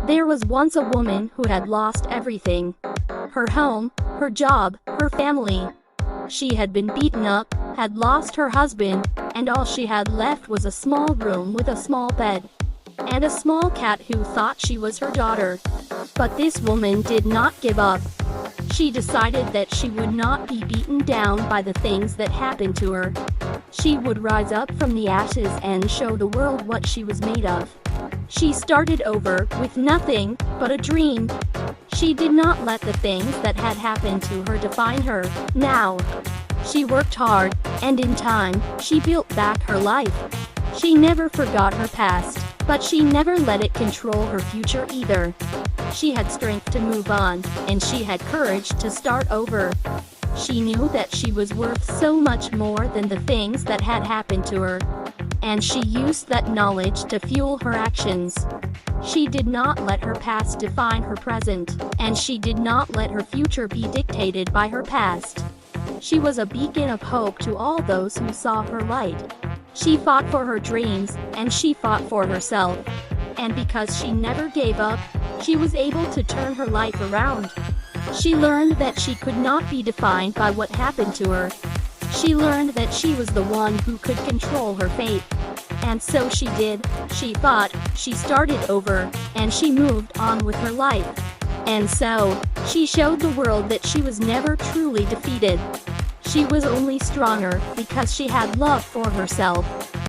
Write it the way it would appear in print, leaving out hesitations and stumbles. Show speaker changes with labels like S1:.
S1: There was once a woman who had lost everything. Her home, her job, her family. She had been beaten up, had lost her husband, and all she had left was a small room with a small bed. And a small cat who thought she was her daughter. But this woman did not give up. She decided that she would not be beaten down by the things that happened to her. She would rise up from the ashes and show the world what she was made of. She started over with nothing but a dream. She did not let the things that had happened to her define her. Now, she worked hard, and in time, she built back her life. She never forgot her past, but she never let it control her future either. She had strength to move on, and she had courage to start over. She knew that she was worth so much more than the things that had happened to her. And she used that knowledge to fuel her actions. She did not let her past define her present, and she did not let her future be dictated by her past. She was a beacon of hope to all those who saw her light. She fought for her dreams, and she fought for herself. And because she never gave up, she was able to turn her life around. She learned that she could not be defined by what happened to her. She learned that she was the one who could control her fate. And so she did. She fought, she started over, and she moved on with her life. And so, she showed the world that she was never truly defeated. She was only stronger because she had love for herself.